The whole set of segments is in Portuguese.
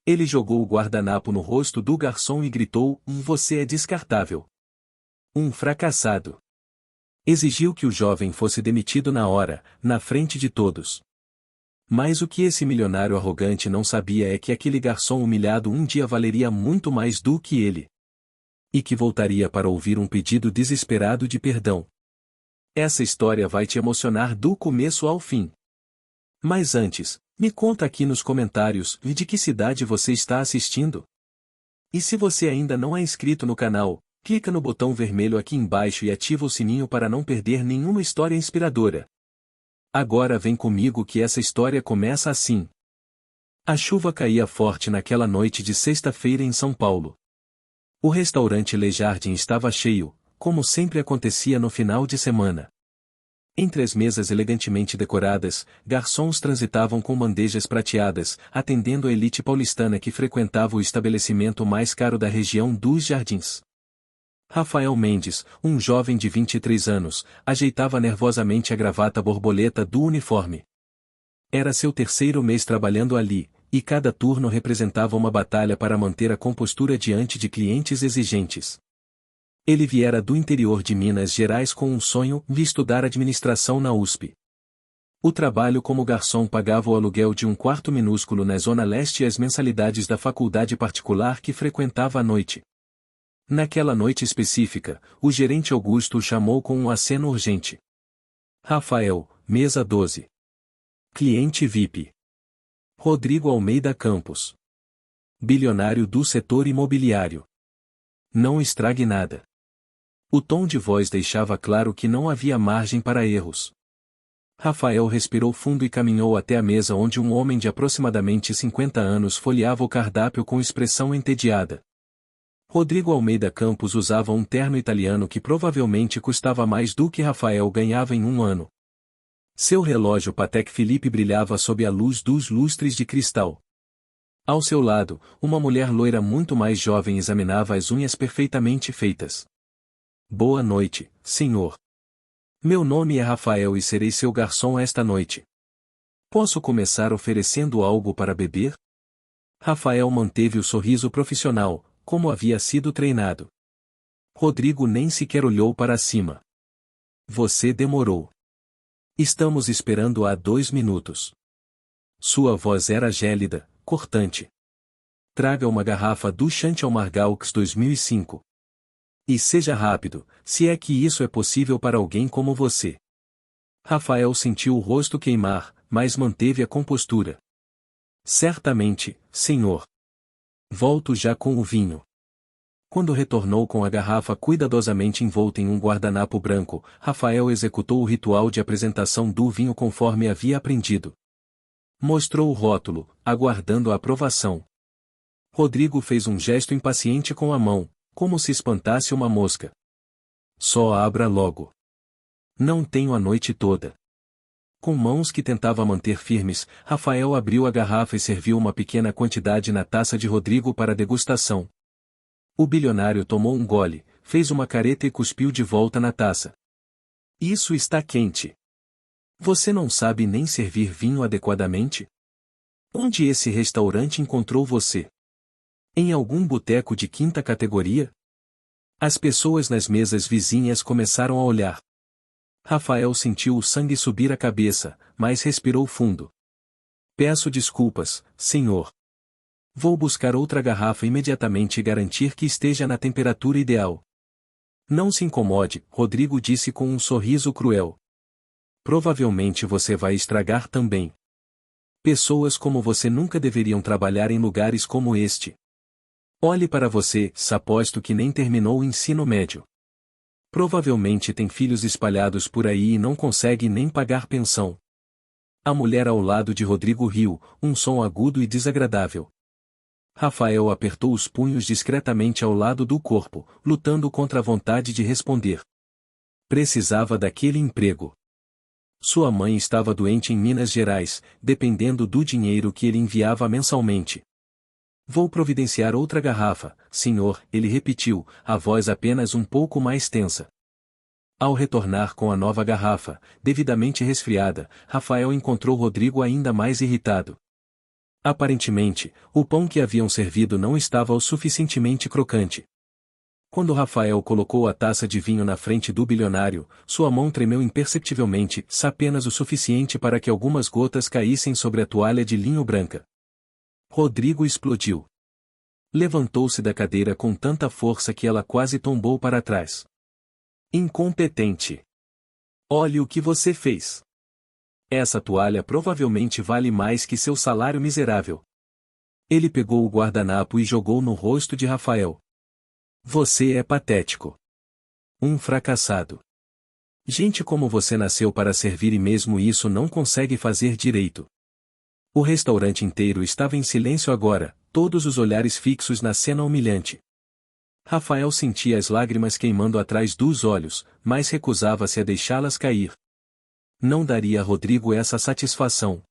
Ele jogou o guardanapo no rosto do garçom e gritou: Você é descartável. Um fracassado. Exigiu que o jovem fosse demitido na hora, na frente de todos. Mas o que esse milionário arrogante não sabia é que aquele garçom humilhado um dia valeria muito mais do que ele. E que voltaria para ouvir um pedido desesperado de perdão. Essa história vai te emocionar do começo ao fim. Mas antes, me conta aqui nos comentários de que cidade você está assistindo. E se você ainda não é inscrito no canal, clica no botão vermelho aqui embaixo e ativa o sininho para não perder nenhuma história inspiradora. Agora vem comigo que essa história começa assim. A chuva caía forte naquela noite de sexta-feira em São Paulo. O restaurante Le Jardin estava cheio, como sempre acontecia no final de semana. Entre as mesas elegantemente decoradas, garçons transitavam com bandejas prateadas, atendendo a elite paulistana que frequentava o estabelecimento mais caro da região dos Jardins. Rafael Mendes, um jovem de 23 anos, ajeitava nervosamente a gravata borboleta do uniforme. Era seu terceiro mês trabalhando ali, e cada turno representava uma batalha para manter a compostura diante de clientes exigentes. Ele viera do interior de Minas Gerais com um sonho de estudar administração na USP. O trabalho como garçom pagava o aluguel de um quarto minúsculo na Zona Leste e as mensalidades da faculdade particular que frequentava à noite. Naquela noite específica, o gerente Augusto o chamou com um aceno urgente. Rafael, mesa 12. Cliente VIP. Rodrigo Almeida Campos. Bilionário do setor imobiliário. Não estrague nada. O tom de voz deixava claro que não havia margem para erros. Rafael respirou fundo e caminhou até a mesa onde um homem de aproximadamente 50 anos folheava o cardápio com expressão entediada. Rodrigo Almeida Campos usava um terno italiano que provavelmente custava mais do que Rafael ganhava em um ano. Seu relógio Patek Philippe brilhava sob a luz dos lustres de cristal. Ao seu lado, uma mulher loira muito mais jovem examinava as unhas perfeitamente feitas. Boa noite, senhor. Meu nome é Rafael e serei seu garçom esta noite. Posso começar oferecendo algo para beber? Rafael manteve o sorriso profissional, como havia sido treinado. Rodrigo nem sequer olhou para cima. Você demorou. Estamos esperando há 2 minutos. Sua voz era gélida, cortante. Traga uma garrafa do Chantal Margaux 2005. E seja rápido, se é que isso é possível para alguém como você. Rafael sentiu o rosto queimar, mas manteve a compostura. Certamente, senhor. Volto já com o vinho. Quando retornou com a garrafa cuidadosamente envolta em um guardanapo branco, Rafael executou o ritual de apresentação do vinho conforme havia aprendido. Mostrou o rótulo, aguardando a aprovação. Rodrigo fez um gesto impaciente com a mão, como se espantasse uma mosca. Só abra logo. Não tenho a noite toda. Com mãos que tentava manter firmes, Rafael abriu a garrafa e serviu uma pequena quantidade na taça de Rodrigo para degustação. O bilionário tomou um gole, fez uma careta e cuspiu de volta na taça. Isso está quente. Você não sabe nem servir vinho adequadamente? Onde esse restaurante encontrou você? Em algum boteco de quinta categoria? As pessoas nas mesas vizinhas começaram a olhar. Rafael sentiu o sangue subir a cabeça, mas respirou fundo. Peço desculpas, senhor. Vou buscar outra garrafa imediatamente e garantir que esteja na temperatura ideal. Não se incomode, Rodrigo disse com um sorriso cruel. Provavelmente você vai estragar também. Pessoas como você nunca deveriam trabalhar em lugares como este. Olhe para você, aposto que nem terminou o ensino médio. Provavelmente tem filhos espalhados por aí e não consegue nem pagar pensão. A mulher ao lado de Rodrigo riu, um som agudo e desagradável. Rafael apertou os punhos discretamente ao lado do corpo, lutando contra a vontade de responder. Precisava daquele emprego. Sua mãe estava doente em Minas Gerais, dependendo do dinheiro que ele enviava mensalmente. Vou providenciar outra garrafa, senhor, ele repetiu, a voz apenas um pouco mais tensa. Ao retornar com a nova garrafa, devidamente resfriada, Rafael encontrou Rodrigo ainda mais irritado. Aparentemente, o pão que haviam servido não estava o suficientemente crocante. Quando Rafael colocou a taça de vinho na frente do bilionário, sua mão tremeu imperceptivelmente, apenas o suficiente para que algumas gotas caíssem sobre a toalha de linho branca. Rodrigo explodiu. Levantou-se da cadeira com tanta força que ela quase tombou para trás. Incompetente! Olhe o que você fez! Essa toalha provavelmente vale mais que seu salário miserável. Ele pegou o guardanapo e jogou no rosto de Rafael. Você é patético. Um fracassado. Gente como você nasceu para servir e mesmo isso não consegue fazer direito. O restaurante inteiro estava em silêncio agora, todos os olhares fixos na cena humilhante. Rafael sentia as lágrimas queimando atrás dos olhos, mas recusava-se a deixá-las cair. Não daria a Rodrigo essa satisfação.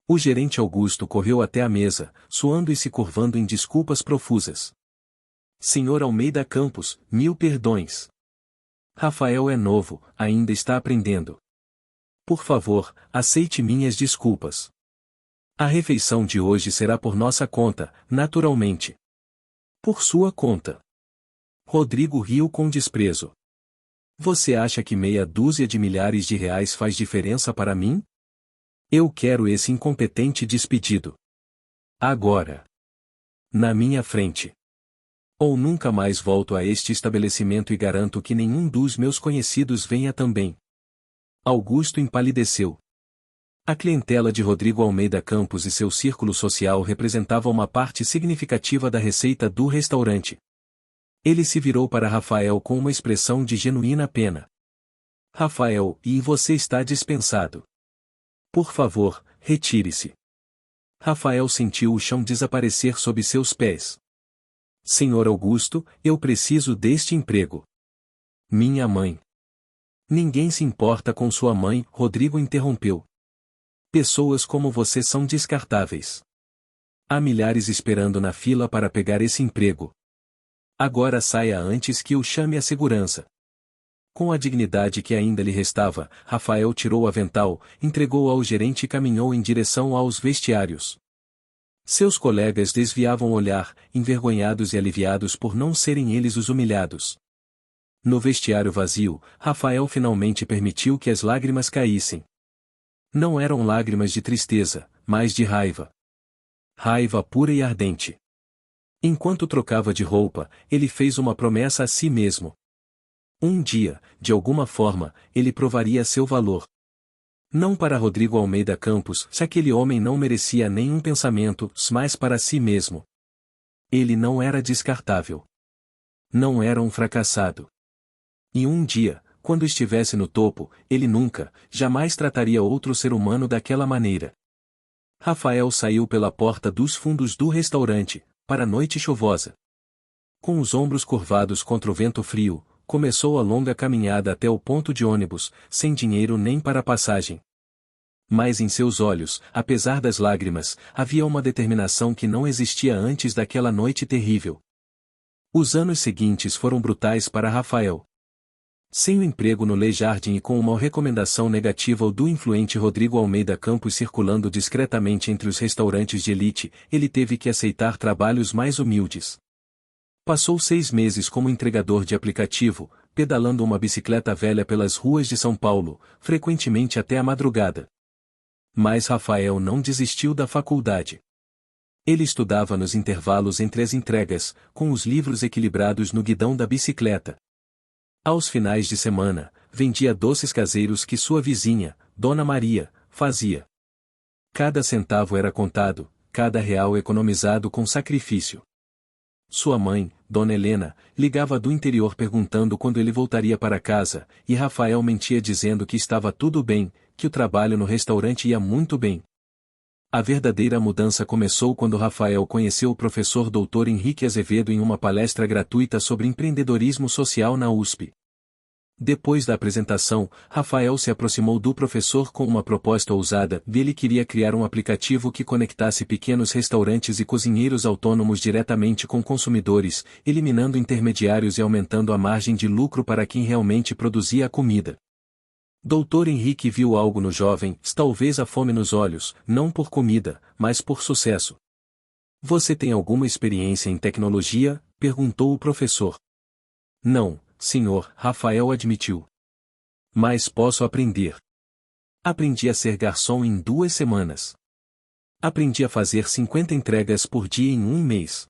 O gerente Augusto correu até a mesa, suando e se curvando em desculpas profusas. Senhor Almeida Campos, 1000 perdões. Rafael é novo, ainda está aprendendo. Por favor, aceite minhas desculpas. A refeição de hoje será por nossa conta, naturalmente. Por sua conta. Rodrigo riu com desprezo. Você acha que meia dúzia de milhares de reais faz diferença para mim? Eu quero esse incompetente despedido. Agora. Na minha frente. Ou nunca mais volto a este estabelecimento e garanto que nenhum dos meus conhecidos venha também. Augusto empalideceu. A clientela de Rodrigo Almeida Campos e seu círculo social representava uma parte significativa da receita do restaurante. Ele se virou para Rafael com uma expressão de genuína pena. Rafael, e você está dispensado. Por favor, retire-se. Rafael sentiu o chão desaparecer sob seus pés. Senhor Augusto, eu preciso deste emprego. Minha mãe. Ninguém se importa com sua mãe, Rodrigo interrompeu. Pessoas como você são descartáveis. Há milhares esperando na fila para pegar esse emprego. Agora saia antes que eu chame a segurança. Com a dignidade que ainda lhe restava, Rafael tirou o avental, entregou-o ao gerente e caminhou em direção aos vestiários. Seus colegas desviavam o olhar, envergonhados e aliviados por não serem eles os humilhados. No vestiário vazio, Rafael finalmente permitiu que as lágrimas caíssem. Não eram lágrimas de tristeza, mas de raiva. Raiva pura e ardente. Enquanto trocava de roupa, ele fez uma promessa a si mesmo. Um dia, de alguma forma, ele provaria seu valor. Não para Rodrigo Almeida Campos, se aquele homem não merecia nenhum pensamento, mas para si mesmo. Ele não era descartável. Não era um fracassado. E um dia, quando estivesse no topo, ele nunca, jamais trataria outro ser humano daquela maneira. Rafael saiu pela porta dos fundos do restaurante, para a noite chuvosa. Com os ombros curvados contra o vento frio, começou a longa caminhada até o ponto de ônibus, sem dinheiro nem para passagem. Mas em seus olhos, apesar das lágrimas, havia uma determinação que não existia antes daquela noite terrível. Os anos seguintes foram brutais para Rafael. Sem o emprego no Le Jardin e com uma recomendação negativa do influente Rodrigo Almeida Campos circulando discretamente entre os restaurantes de elite, ele teve que aceitar trabalhos mais humildes. Passou 6 meses como entregador de aplicativo, pedalando uma bicicleta velha pelas ruas de São Paulo, frequentemente até a madrugada. Mas Rafael não desistiu da faculdade. Ele estudava nos intervalos entre as entregas, com os livros equilibrados no guidão da bicicleta. Aos finais de semana, vendia doces caseiros que sua vizinha, Dona Maria, fazia. Cada centavo era contado, cada real economizado com sacrifício. Sua mãe, Dona Helena, ligava do interior perguntando quando ele voltaria para casa, e Rafael mentia dizendo que estava tudo bem, que o trabalho no restaurante ia muito bem. A verdadeira mudança começou quando Rafael conheceu o professor Dr. Henrique Azevedo em uma palestra gratuita sobre empreendedorismo social na USP. Depois da apresentação, Rafael se aproximou do professor com uma proposta ousada. Ele queria criar um aplicativo que conectasse pequenos restaurantes e cozinheiros autônomos diretamente com consumidores, eliminando intermediários e aumentando a margem de lucro para quem realmente produzia a comida. Doutor Henrique viu algo no jovem, talvez a fome nos olhos, não por comida, mas por sucesso. Você tem alguma experiência em tecnologia? Perguntou o professor. Não, senhor, Rafael admitiu. Mas posso aprender. Aprendi a ser garçom em 2 semanas. Aprendi a fazer 50 entregas por dia em 1 mês.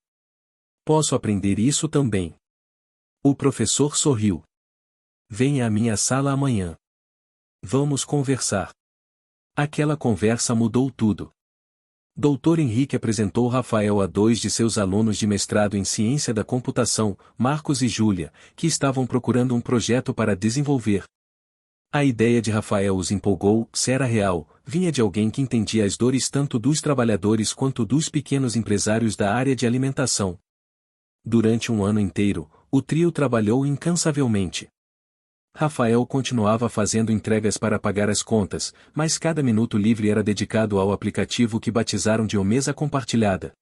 Posso aprender isso também. O professor sorriu. Venha à minha sala amanhã. Vamos conversar. Aquela conversa mudou tudo. Dr. Henrique apresentou Rafael a 2 de seus alunos de mestrado em ciência da computação, Marcos e Júlia, que estavam procurando um projeto para desenvolver. A ideia de Rafael os empolgou, se era real, vinha de alguém que entendia as dores tanto dos trabalhadores quanto dos pequenos empresários da área de alimentação. Durante um ano inteiro, o trio trabalhou incansavelmente. Rafael continuava fazendo entregas para pagar as contas, mas cada minuto livre era dedicado ao aplicativo que batizaram de Mesa Compartilhada.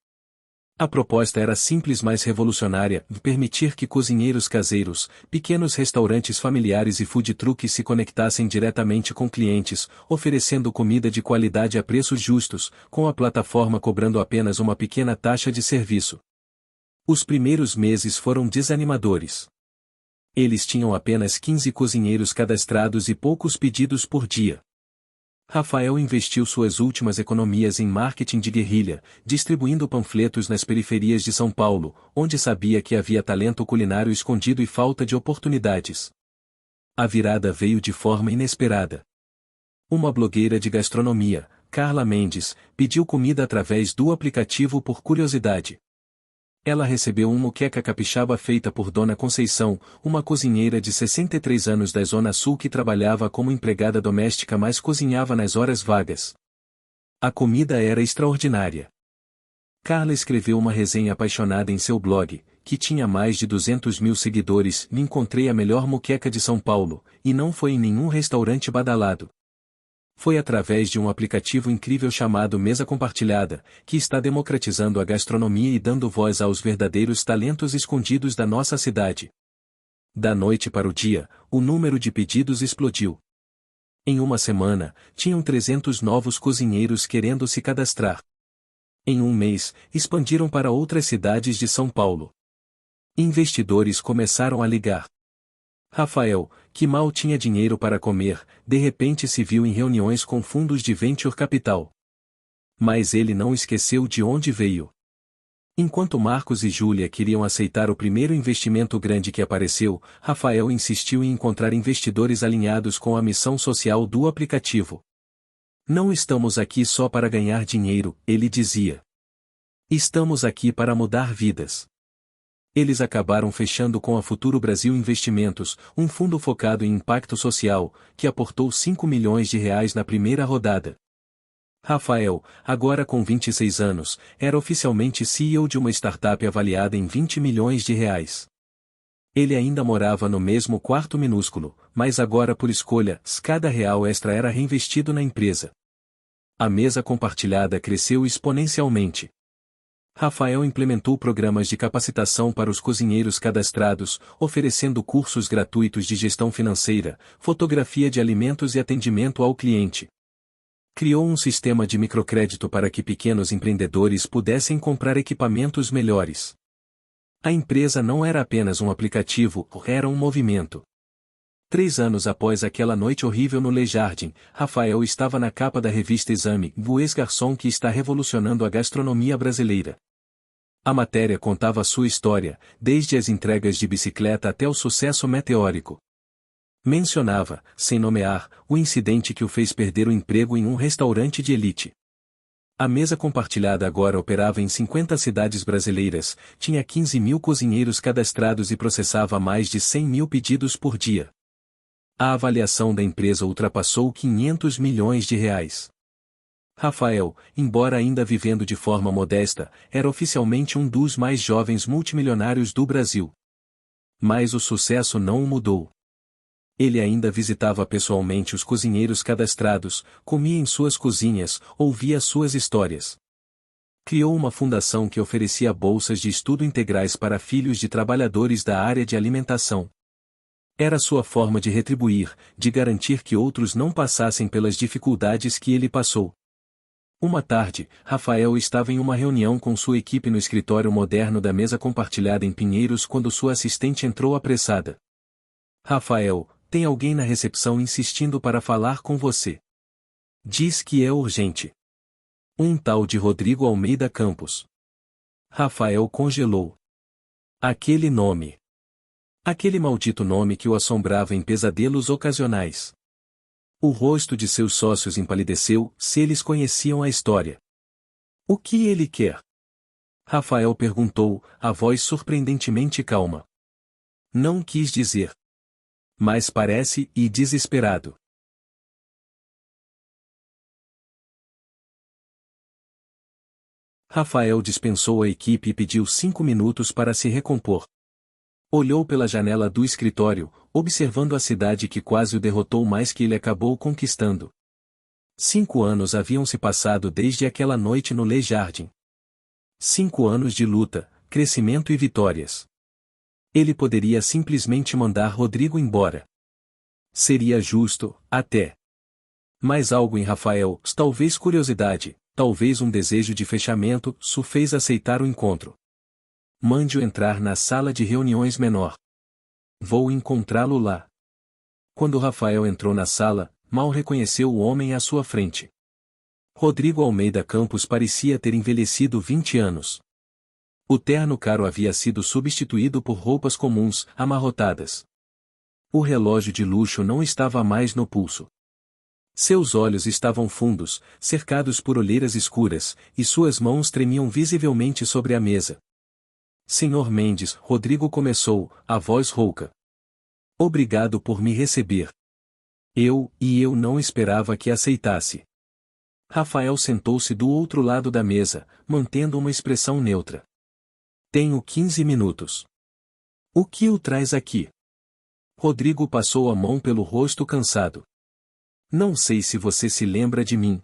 A proposta era simples, mas revolucionária: permitir que cozinheiros caseiros, pequenos restaurantes familiares e food trucks se conectassem diretamente com clientes, oferecendo comida de qualidade a preços justos, com a plataforma cobrando apenas uma pequena taxa de serviço. Os primeiros meses foram desanimadores. Eles tinham apenas 15 cozinheiros cadastrados e poucos pedidos por dia. Rafael investiu suas últimas economias em marketing de guerrilha, distribuindo panfletos nas periferias de São Paulo, onde sabia que havia talento culinário escondido e falta de oportunidades. A virada veio de forma inesperada. Uma blogueira de gastronomia, Carla Mendes, pediu comida através do aplicativo por curiosidade. Ela recebeu uma moqueca capixaba feita por Dona Conceição, uma cozinheira de 63 anos da Zona Sul que trabalhava como empregada doméstica, mas cozinhava nas horas vagas. A comida era extraordinária. Carla escreveu uma resenha apaixonada em seu blog, que tinha mais de 200.000 seguidores. Encontrei a melhor moqueca de São Paulo, e não foi em nenhum restaurante badalado. Foi através de um aplicativo incrível chamado Mesa Compartilhada, que está democratizando a gastronomia e dando voz aos verdadeiros talentos escondidos da nossa cidade. Da noite para o dia, o número de pedidos explodiu. Em uma semana, tinham 300 novos cozinheiros querendo se cadastrar. Em 1 mês, expandiram para outras cidades de São Paulo. Investidores começaram a ligar. Rafael, que mal tinha dinheiro para comer, de repente se viu em reuniões com fundos de venture capital. Mas ele não esqueceu de onde veio. Enquanto Marcos e Júlia queriam aceitar o primeiro investimento grande que apareceu, Rafael insistiu em encontrar investidores alinhados com a missão social do aplicativo. Não estamos aqui só para ganhar dinheiro, ele dizia. Estamos aqui para mudar vidas. Eles acabaram fechando com a Futuro Brasil Investimentos, um fundo focado em impacto social, que aportou 5 milhões de reais na primeira rodada. Rafael, agora com 26 anos, era oficialmente CEO de uma startup avaliada em 20 milhões de reais. Ele ainda morava no mesmo quarto minúsculo, mas agora por escolha, cada real extra era reinvestido na empresa. A mesa compartilhada cresceu exponencialmente. Rafael implementou programas de capacitação para os cozinheiros cadastrados, oferecendo cursos gratuitos de gestão financeira, fotografia de alimentos e atendimento ao cliente. Criou um sistema de microcrédito para que pequenos empreendedores pudessem comprar equipamentos melhores. A empresa não era apenas um aplicativo, era um movimento. 3 anos após aquela noite horrível no Le Jardin, Rafael estava na capa da revista Exame, o ex-garçom que está revolucionando a gastronomia brasileira. A matéria contava sua história, desde as entregas de bicicleta até o sucesso meteórico. Mencionava, sem nomear, o incidente que o fez perder o emprego em um restaurante de elite. A mesa compartilhada agora operava em 50 cidades brasileiras, tinha 15 mil cozinheiros cadastrados e processava mais de 100 mil pedidos por dia. A avaliação da empresa ultrapassou 500 milhões de reais. Rafael, embora ainda vivendo de forma modesta, era oficialmente um dos mais jovens multimilionários do Brasil. Mas o sucesso não o mudou. Ele ainda visitava pessoalmente os cozinheiros cadastrados, comia em suas cozinhas, ouvia suas histórias. Criou uma fundação que oferecia bolsas de estudo integrais para filhos de trabalhadores da área de alimentação. Era sua forma de retribuir, de garantir que outros não passassem pelas dificuldades que ele passou. Uma tarde, Rafael estava em uma reunião com sua equipe no escritório moderno da mesa compartilhada em Pinheiros quando sua assistente entrou apressada. Rafael, tem alguém na recepção insistindo para falar com você. Diz que é urgente. Um tal de Rodrigo Almeida Campos. Rafael congelou. Aquele nome. Aquele maldito nome que o assombrava em pesadelos ocasionais. O rosto de seus sócios empalideceu, se eles conheciam a história. O que ele quer? Rafael perguntou, a voz surpreendentemente calma. Não quis dizer. Mas parece e desesperado. Rafael dispensou a equipe e pediu 5 minutos para se recompor. Olhou pela janela do escritório, observando a cidade que quase o derrotou mais que ele acabou conquistando. 5 anos haviam se passado desde aquela noite no Le Jardin. 5 anos de luta, crescimento e vitórias. Ele poderia simplesmente mandar Rodrigo embora. Seria justo, até. Mas algo em Rafael, talvez curiosidade, talvez um desejo de fechamento, o fez aceitar o encontro. Mande-o entrar na sala de reuniões menor. Vou encontrá-lo lá. Quando Rafael entrou na sala, mal reconheceu o homem à sua frente. Rodrigo Almeida Campos parecia ter envelhecido 20 anos. O terno caro havia sido substituído por roupas comuns, amarrotadas. O relógio de luxo não estava mais no pulso. Seus olhos estavam fundos, cercados por olheiras escuras, e suas mãos tremiam visivelmente sobre a mesa. Senhor Mendes, Rodrigo começou, a voz rouca. Obrigado por me receber. Eu não esperava que aceitasse. Rafael sentou-se do outro lado da mesa, mantendo uma expressão neutra. Tenho 15 minutos. O que o traz aqui? Rodrigo passou a mão pelo rosto cansado. Não sei se você se lembra de mim.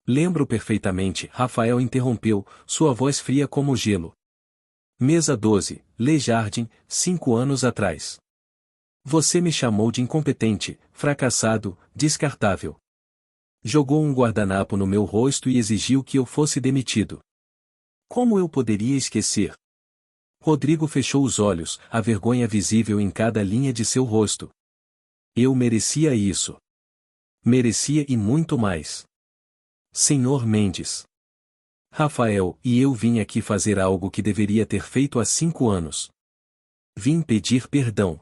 Lembro perfeitamente, Rafael interrompeu, sua voz fria como gelo. Mesa 12, Le Jardin, 5 anos atrás. Você me chamou de incompetente, fracassado, descartável. Jogou um guardanapo no meu rosto e exigiu que eu fosse demitido. Como eu poderia esquecer? Rodrigo fechou os olhos, a vergonha visível em cada linha de seu rosto. Eu merecia isso. Merecia e muito mais. Senhor Mendes. Rafael, eu vim aqui fazer algo que deveria ter feito há 5 anos. Vim pedir perdão.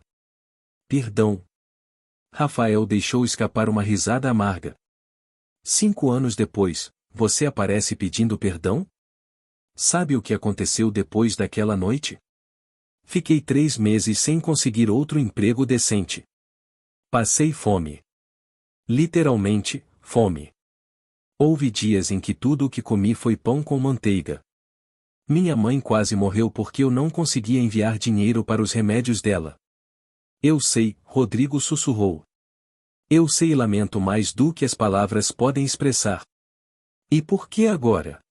Perdão. Rafael deixou escapar uma risada amarga. 5 anos depois, você aparece pedindo perdão? Sabe o que aconteceu depois daquela noite? Fiquei 3 meses sem conseguir outro emprego decente. Passei fome. Literalmente, fome. Houve dias em que tudo o que comi foi pão com manteiga. Minha mãe quase morreu porque eu não conseguia enviar dinheiro para os remédios dela. Eu sei, Rodrigo sussurrou. Eu sei e lamento mais do que as palavras podem expressar. E por que agora?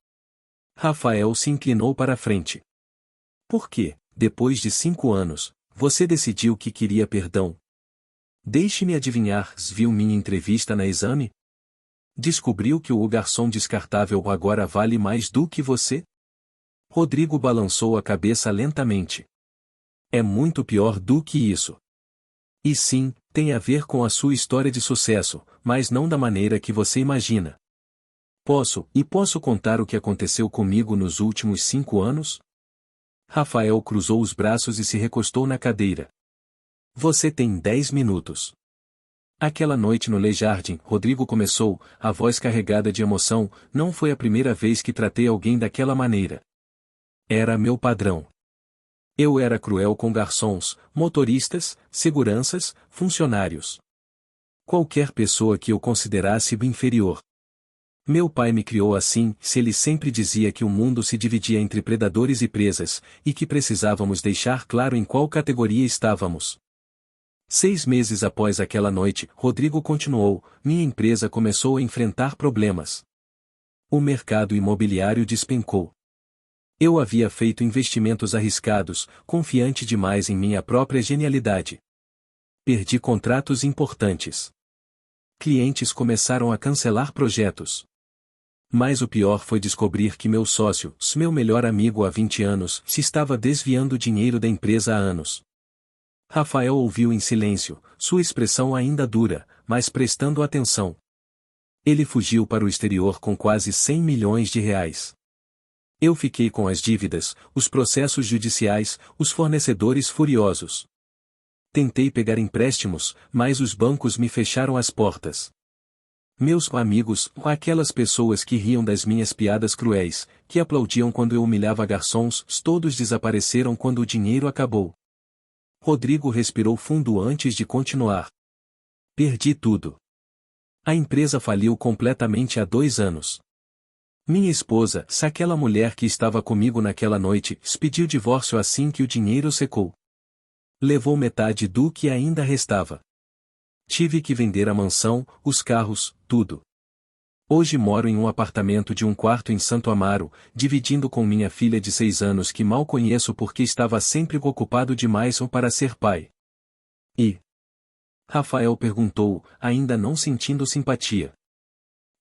Rafael se inclinou para a frente. Por que, depois de 5 anos, você decidiu que queria perdão? Deixe-me adivinhar, viu minha entrevista na Exame? Descobriu que o garçom descartável agora vale mais do que você? Rodrigo balançou a cabeça lentamente. É muito pior do que isso. E sim, tem a ver com a sua história de sucesso, mas não da maneira que você imagina. Posso contar o que aconteceu comigo nos últimos 5 anos? Rafael cruzou os braços e se recostou na cadeira. Você tem 10 minutos. Aquela noite no Le Jardin, Rodrigo começou, a voz carregada de emoção, não foi a primeira vez que tratei alguém daquela maneira. Era meu padrão. Eu era cruel com garçons, motoristas, seguranças, funcionários. Qualquer pessoa que eu considerasse inferior. Meu pai me criou assim, se ele sempre dizia que o mundo se dividia entre predadores e presas, e que precisávamos deixar claro em qual categoria estávamos. 6 meses após aquela noite, Rodrigo continuou, minha empresa começou a enfrentar problemas. O mercado imobiliário despencou. Eu havia feito investimentos arriscados, confiante demais em minha própria genialidade. Perdi contratos importantes. Clientes começaram a cancelar projetos. Mas o pior foi descobrir que meu sócio, meu melhor amigo há 20 anos, se estava desviando dinheiro da empresa há anos. Rafael ouviu em silêncio, sua expressão ainda dura, mas prestando atenção. Ele fugiu para o exterior com quase 100 milhões de reais. Eu fiquei com as dívidas, os processos judiciais, os fornecedores furiosos. Tentei pegar empréstimos, mas os bancos me fecharam as portas. Meus amigos, aquelas pessoas que riam das minhas piadas cruéis, que aplaudiam quando eu humilhava garçons, todos desapareceram quando o dinheiro acabou. Rodrigo respirou fundo antes de continuar. Perdi tudo. A empresa faliu completamente há 2 anos. Minha esposa, aquela mulher que estava comigo naquela noite, pediu divórcio assim que o dinheiro secou. Levou metade do que ainda restava. Tive que vender a mansão, os carros, tudo. Hoje moro em um apartamento de 1 quarto em Santo Amaro, dividindo com minha filha de 6 anos que mal conheço porque estava sempre ocupado demais para ser pai. E? Rafael perguntou, ainda não sentindo simpatia.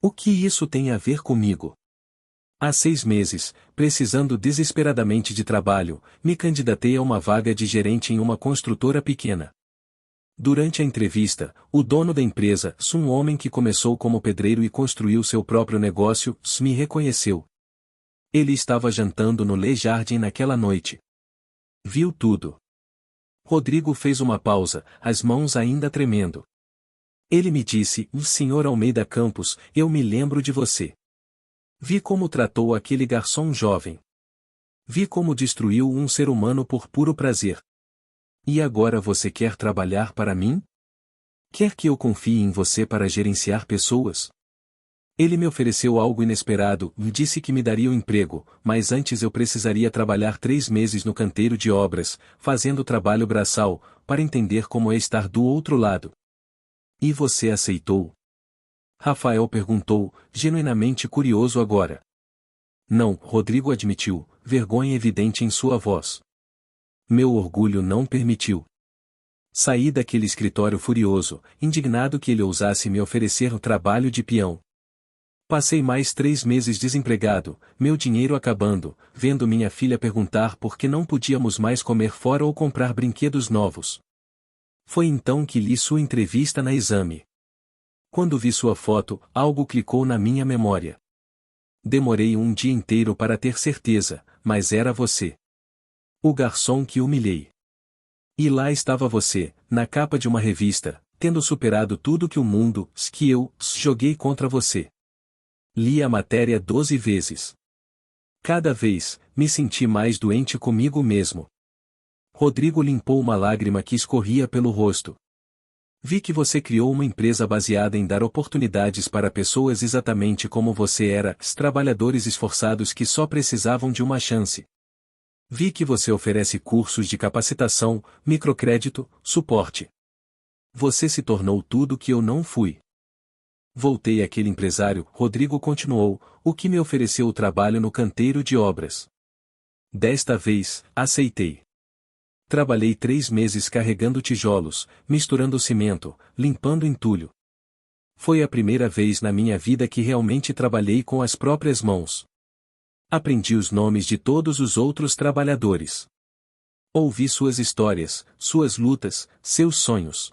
O que isso tem a ver comigo? Há 6 meses, precisando desesperadamente de trabalho, me candidatei a uma vaga de gerente em uma construtora pequena. Durante a entrevista, o dono da empresa, um homem que começou como pedreiro e construiu seu próprio negócio, me reconheceu. Ele estava jantando no Le Jardin naquela noite. Viu tudo. Rodrigo fez uma pausa, as mãos ainda tremendo. Ele me disse, Sr. Almeida Campos, eu me lembro de você. Vi como tratou aquele garçom jovem. Vi como destruiu um ser humano por puro prazer. E agora você quer trabalhar para mim? Quer que eu confie em você para gerenciar pessoas? Ele me ofereceu algo inesperado, me disse que me daria um emprego, mas antes eu precisaria trabalhar 3 meses no canteiro de obras, fazendo trabalho braçal, para entender como é estar do outro lado. E você aceitou? Rafael perguntou, genuinamente curioso agora. Não, Rodrigo admitiu, vergonha evidente em sua voz. Meu orgulho não permitiu. Saí daquele escritório furioso, indignado que ele ousasse me oferecer o trabalho de peão. Passei mais 3 meses desempregado, meu dinheiro acabando, vendo minha filha perguntar por que não podíamos mais comer fora ou comprar brinquedos novos. Foi então que li sua entrevista na Exame. Quando vi sua foto, algo clicou na minha memória. Demorei um dia inteiro para ter certeza, mas era você. O garçom que humilhei. E lá estava você, na capa de uma revista, tendo superado tudo que o mundo, que eu, joguei contra você. Li a matéria 12 vezes. Cada vez, me senti mais doente comigo mesmo. Rodrigo limpou uma lágrima que escorria pelo rosto. Vi que você criou uma empresa baseada em dar oportunidades para pessoas exatamente como você era, trabalhadores esforçados que só precisavam de uma chance. Vi que você oferece cursos de capacitação, microcrédito, suporte. Você se tornou tudo que eu não fui. Voltei àquele empresário, Rodrigo continuou, o que me ofereceu o trabalho no canteiro de obras. Desta vez, aceitei. Trabalhei 3 meses carregando tijolos, misturando cimento, limpando entulho. Foi a primeira vez na minha vida que realmente trabalhei com as próprias mãos. Aprendi os nomes de todos os outros trabalhadores. Ouvi suas histórias, suas lutas, seus sonhos.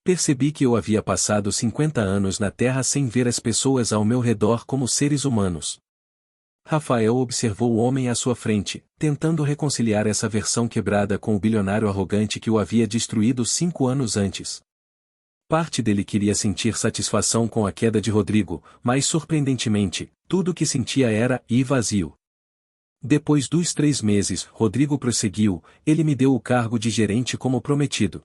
Percebi que eu havia passado 50 anos na Terra sem ver as pessoas ao meu redor como seres humanos. Rafael observou o homem à sua frente, tentando reconciliar essa versão quebrada com o bilionário arrogante que o havia destruído 5 anos antes. Parte dele queria sentir satisfação com a queda de Rodrigo, mas surpreendentemente, tudo o que sentia era vazio. Depois dos 3 meses, Rodrigo prosseguiu, ele me deu o cargo de gerente como prometido.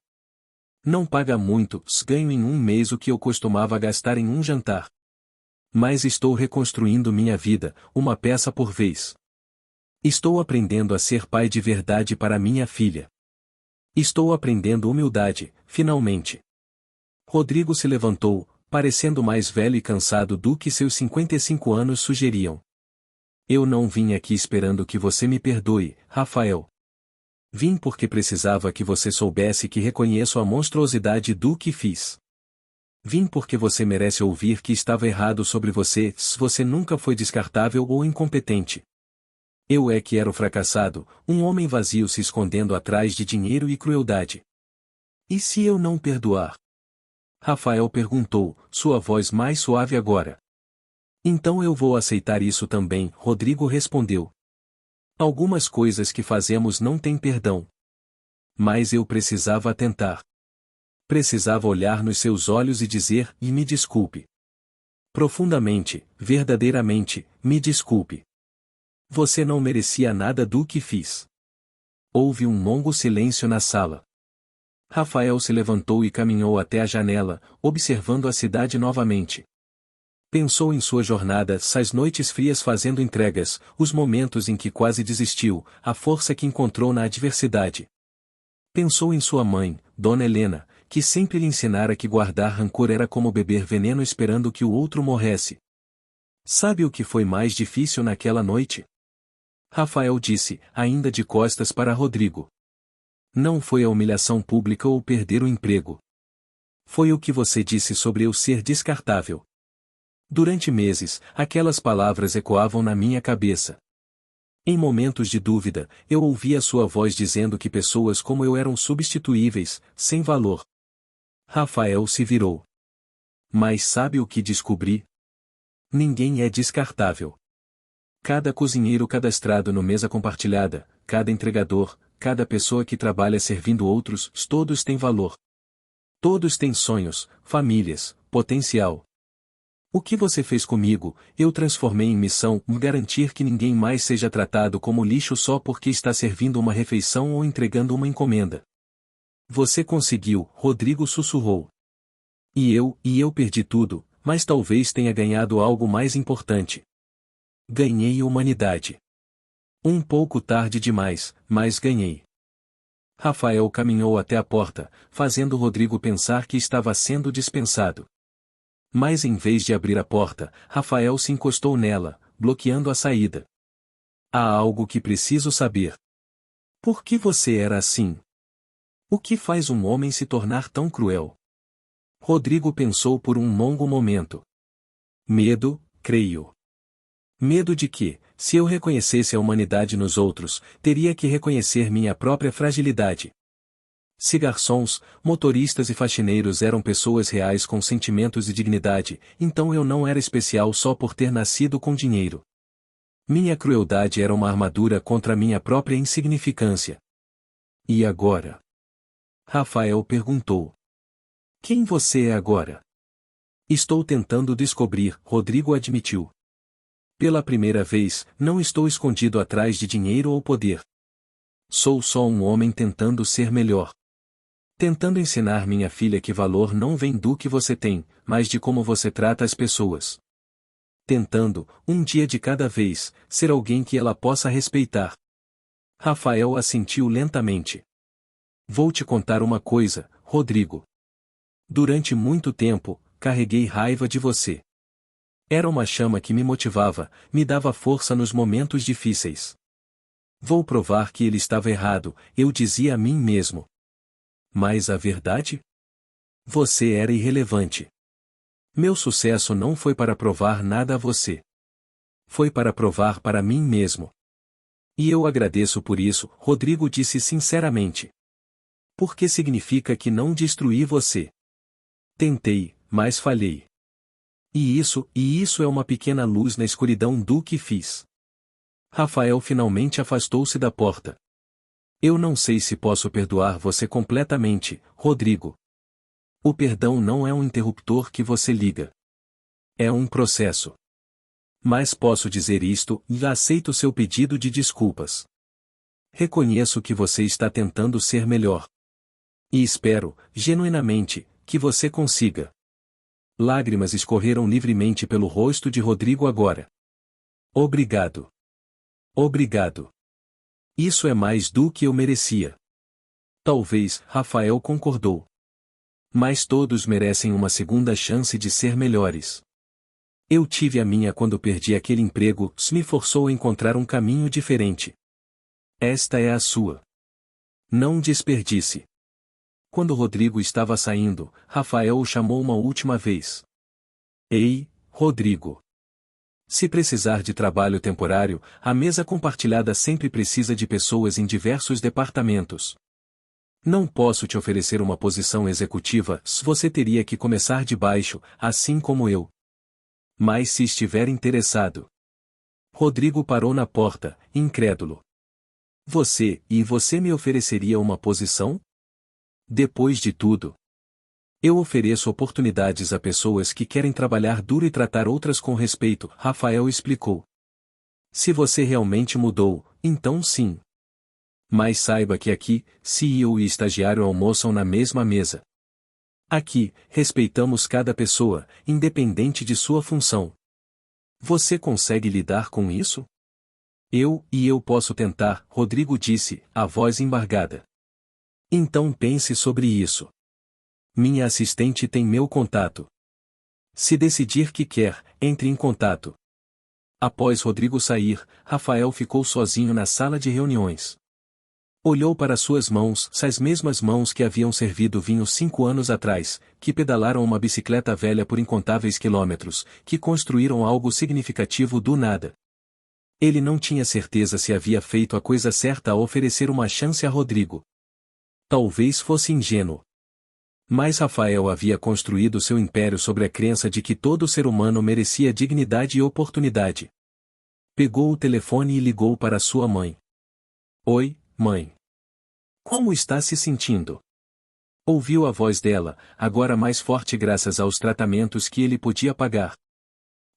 Não paga muito, ganho em um mês o que eu costumava gastar em um jantar. Mas estou reconstruindo minha vida, uma peça por vez. Estou aprendendo a ser pai de verdade para minha filha. Estou aprendendo humildade, finalmente. Rodrigo se levantou, parecendo mais velho e cansado do que seus 55 anos sugeriam. Eu não vim aqui esperando que você me perdoe, Rafael. Vim porque precisava que você soubesse que reconheço a monstruosidade do que fiz. Vim porque você merece ouvir que estava errado sobre você, se você nunca foi descartável ou incompetente. Eu é que era o fracassado, um homem vazio se escondendo atrás de dinheiro e crueldade. E se eu não perdoar? Rafael perguntou, sua voz mais suave agora. Então eu vou aceitar isso também, Rodrigo respondeu. Algumas coisas que fazemos não têm perdão. Mas eu precisava tentar. Precisava olhar nos seus olhos e dizer, e me desculpe. Profundamente, verdadeiramente, me desculpe. Você não merecia nada do que fiz. Houve um longo silêncio na sala. Rafael se levantou e caminhou até a janela, observando a cidade novamente. Pensou em sua jornada, as noites frias fazendo entregas, os momentos em que quase desistiu, a força que encontrou na adversidade. Pensou em sua mãe, Dona Helena, que sempre lhe ensinara que guardar rancor era como beber veneno esperando que o outro morresse. Sabe o que foi mais difícil naquela noite? Rafael disse, ainda de costas para Rodrigo. Não foi a humilhação pública ou perder o emprego. Foi o que você disse sobre eu ser descartável. Durante meses, aquelas palavras ecoavam na minha cabeça. Em momentos de dúvida, eu ouvia sua voz dizendo que pessoas como eu eram substituíveis, sem valor. Rafael se virou. Mas sabe o que descobri? Ninguém é descartável. Cada cozinheiro cadastrado no mesa compartilhada, cada entregador, cada pessoa que trabalha servindo outros, todos têm valor. Todos têm sonhos, famílias, potencial. O que você fez comigo, eu transformei em missão, garantir que ninguém mais seja tratado como lixo só porque está servindo uma refeição ou entregando uma encomenda. Você conseguiu, Rodrigo sussurrou. E eu perdi tudo, mas talvez tenha ganhado algo mais importante. Ganhei humanidade. Um pouco tarde demais, mas ganhei. Rafael caminhou até a porta, fazendo Rodrigo pensar que estava sendo dispensado. Mas em vez de abrir a porta, Rafael se encostou nela, bloqueando a saída. Há algo que preciso saber. Por que você era assim? O que faz um homem se tornar tão cruel? Rodrigo pensou por um longo momento. Medo, creio. Medo de que, se eu reconhecesse a humanidade nos outros, teria que reconhecer minha própria fragilidade. Se garçons, motoristas e faxineiros eram pessoas reais com sentimentos e dignidade, então eu não era especial só por ter nascido com dinheiro. Minha crueldade era uma armadura contra minha própria insignificância. E agora? Rafael perguntou. Quem você é agora? Estou tentando descobrir, Rodrigo admitiu. Pela primeira vez, não estou escondido atrás de dinheiro ou poder. Sou só um homem tentando ser melhor. Tentando ensinar minha filha que valor não vem do que você tem, mas de como você trata as pessoas. Tentando, um dia de cada vez, ser alguém que ela possa respeitar. Rafael assentiu lentamente. Vou te contar uma coisa, Rodrigo. Durante muito tempo, carreguei raiva de você. Era uma chama que me motivava, me dava força nos momentos difíceis. Vou provar que ele estava errado, eu dizia a mim mesmo. Mas a verdade? Você era irrelevante. Meu sucesso não foi para provar nada a você. Foi para provar para mim mesmo. E eu agradeço por isso, Rodrigo disse sinceramente. Porque significa que não destruí você. Tentei, mas falhei. E isso é uma pequena luz na escuridão do que fiz. Rafael finalmente afastou-se da porta. Eu não sei se posso perdoar você completamente, Rodrigo. O perdão não é um interruptor que você liga. É um processo. Mas posso dizer isto, e aceito seu pedido de desculpas. Reconheço que você está tentando ser melhor. E espero, genuinamente, que você consiga. Lágrimas escorreram livremente pelo rosto de Rodrigo agora. Obrigado. Obrigado. Isso é mais do que eu merecia. Talvez, Rafael concordou. Mas todos merecem uma segunda chance de ser melhores. Eu tive a minha quando perdi aquele emprego, me forçou a encontrar um caminho diferente. Esta é a sua. Não desperdice. Quando Rodrigo estava saindo, Rafael o chamou uma última vez. Ei, Rodrigo. Se precisar de trabalho temporário, a mesa compartilhada sempre precisa de pessoas em diversos departamentos. Não posso te oferecer uma posição executiva, você teria que começar de baixo, assim como eu. Mas se estiver interessado. Rodrigo parou na porta, incrédulo. Você me ofereceria uma posição? Depois de tudo, eu ofereço oportunidades a pessoas que querem trabalhar duro e tratar outras com respeito, Rafael explicou. Se você realmente mudou, então sim. Mas saiba que aqui, CEO e estagiário almoçam na mesma mesa. Aqui, respeitamos cada pessoa, independente de sua função. Você consegue lidar com isso? Eu posso tentar, Rodrigo disse, a voz embargada. Então pense sobre isso. Minha assistente tem meu contato. Se decidir que quer, entre em contato. Após Rodrigo sair, Rafael ficou sozinho na sala de reuniões. Olhou para suas mãos, as mesmas mãos que haviam servido vinho 5 anos atrás, que pedalaram uma bicicleta velha por incontáveis quilômetros, que construíram algo significativo do nada. Ele não tinha certeza se havia feito a coisa certa ao oferecer uma chance a Rodrigo. Talvez fosse ingênuo. Mas Rafael havia construído seu império sobre a crença de que todo ser humano merecia dignidade e oportunidade. Pegou o telefone e ligou para sua mãe. Oi, mãe. Como está se sentindo? Ouviu a voz dela, agora mais forte graças aos tratamentos que ele podia pagar.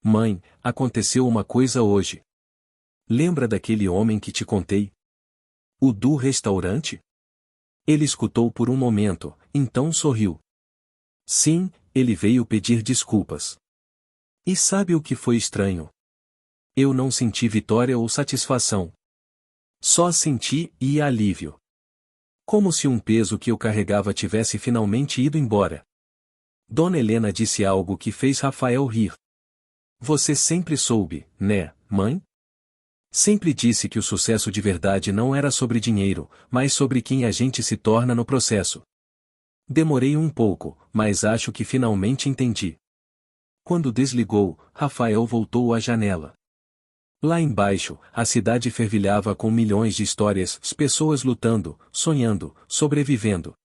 Mãe, aconteceu uma coisa hoje. Lembra daquele homem que te contei? O do restaurante? Ele escutou por um momento, então sorriu. Sim, ele veio pedir desculpas. E sabe o que foi estranho? Eu não senti vitória ou satisfação. Só senti alívio. Como se um peso que eu carregava tivesse finalmente ido embora. Dona Helena disse algo que fez Rafael rir. Você sempre soube, né, mãe? Sempre disse que o sucesso de verdade não era sobre dinheiro, mas sobre quem a gente se torna no processo. Demorei um pouco, mas acho que finalmente entendi. Quando desligou, Rafael voltou à janela. Lá embaixo, a cidade fervilhava com milhões de histórias, pessoas lutando, sonhando, sobrevivendo.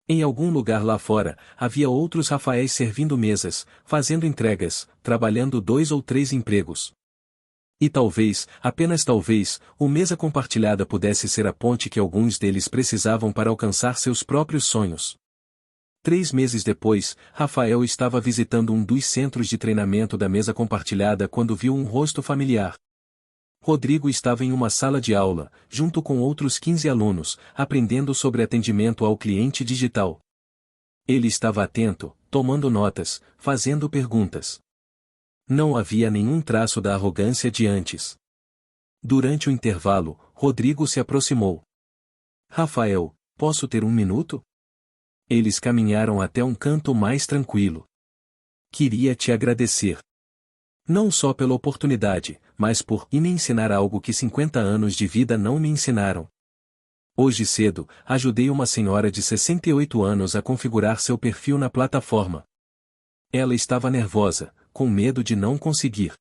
Em algum lugar lá fora, havia outros Rafaéis servindo mesas, fazendo entregas, trabalhando 2 ou 3 empregos. E talvez, apenas talvez, o mesa compartilhada pudesse ser a ponte que alguns deles precisavam para alcançar seus próprios sonhos. 3 meses depois, Rafael estava visitando um dos centros de treinamento da mesa compartilhada quando viu um rosto familiar. Rodrigo estava em uma sala de aula, junto com outros 15 alunos, aprendendo sobre atendimento ao cliente digital. Ele estava atento, tomando notas, fazendo perguntas. Não havia nenhum traço da arrogância de antes. Durante o intervalo, Rodrigo se aproximou. Rafael, posso ter um minuto? Eles caminharam até um canto mais tranquilo. Queria te agradecer. Não só pela oportunidade, mas por me ensinar algo que 50 anos de vida não me ensinaram. Hoje cedo, ajudei uma senhora de 68 anos a configurar seu perfil na plataforma. Ela estava nervosa, com medo de não conseguir.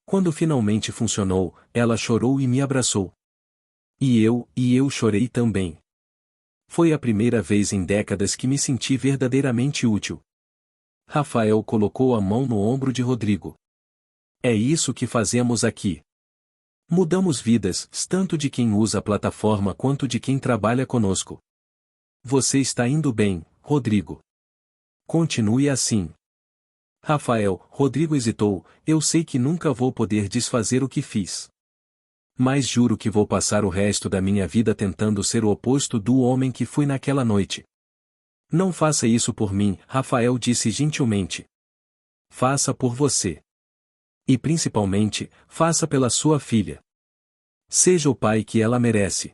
Quando finalmente funcionou, ela chorou e me abraçou. E eu chorei também. Foi a primeira vez em décadas que me senti verdadeiramente útil. Rafael colocou a mão no ombro de Rodrigo. É isso que fazemos aqui. Mudamos vidas, tanto de quem usa a plataforma quanto de quem trabalha conosco. Você está indo bem, Rodrigo. Continue assim. Rodrigo hesitou, eu sei que nunca vou poder desfazer o que fiz. Mas juro que vou passar o resto da minha vida tentando ser o oposto do homem que fui naquela noite. Não faça isso por mim, Rafael disse gentilmente. Faça por você. E principalmente, faça pela sua filha. Seja o pai que ela merece.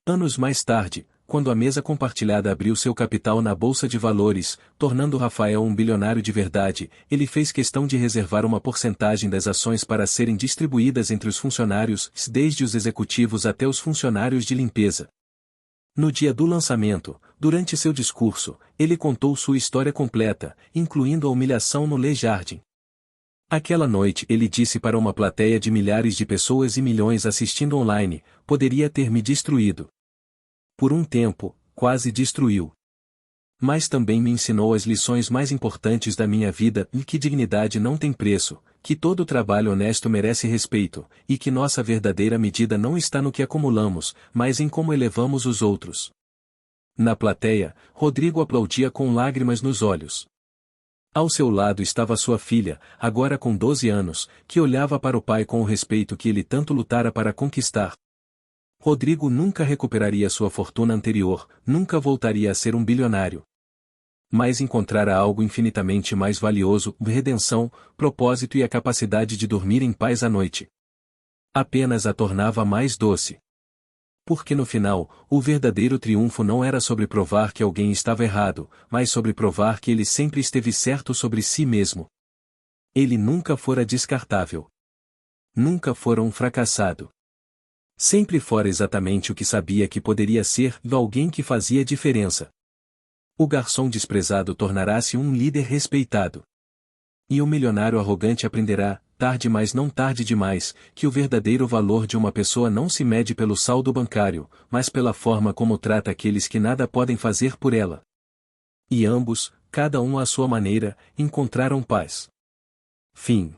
Anos mais tarde, quando a mesa compartilhada abriu seu capital na Bolsa de Valores, tornando Rafael um bilionário de verdade, ele fez questão de reservar uma porcentagem das ações para serem distribuídas entre os funcionários, desde os executivos até os funcionários de limpeza. No dia do lançamento, durante seu discurso, ele contou sua história completa, incluindo a humilhação no Le Jardin. Aquela noite ele disse para uma plateia de milhares de pessoas e milhões assistindo online: poderia ter me destruído. Por um tempo, quase destruiu. Mas também me ensinou as lições mais importantes da minha vida, e que dignidade não tem preço, que todo trabalho honesto merece respeito, e que nossa verdadeira medida não está no que acumulamos, mas em como elevamos os outros. Na plateia, Rodrigo aplaudia com lágrimas nos olhos. Ao seu lado estava sua filha, agora com 12 anos, que olhava para o pai com o respeito que ele tanto lutara para conquistar. Rodrigo nunca recuperaria sua fortuna anterior, nunca voltaria a ser um bilionário. Mas encontrara algo infinitamente mais valioso: redenção, propósito e a capacidade de dormir em paz à noite. Apenas a tornava mais doce. Porque no final, o verdadeiro triunfo não era sobre provar que alguém estava errado, mas sobre provar que ele sempre esteve certo sobre si mesmo. Ele nunca fora descartável. Nunca fora um fracassado. Sempre fora exatamente o que sabia que poderia ser, alguém que fazia diferença. O garçom desprezado tornará-se um líder respeitado. E o milionário arrogante aprenderá, tarde mas não tarde demais, que o verdadeiro valor de uma pessoa não se mede pelo saldo bancário, mas pela forma como trata aqueles que nada podem fazer por ela. E ambos, cada um à sua maneira, encontraram paz. Fim.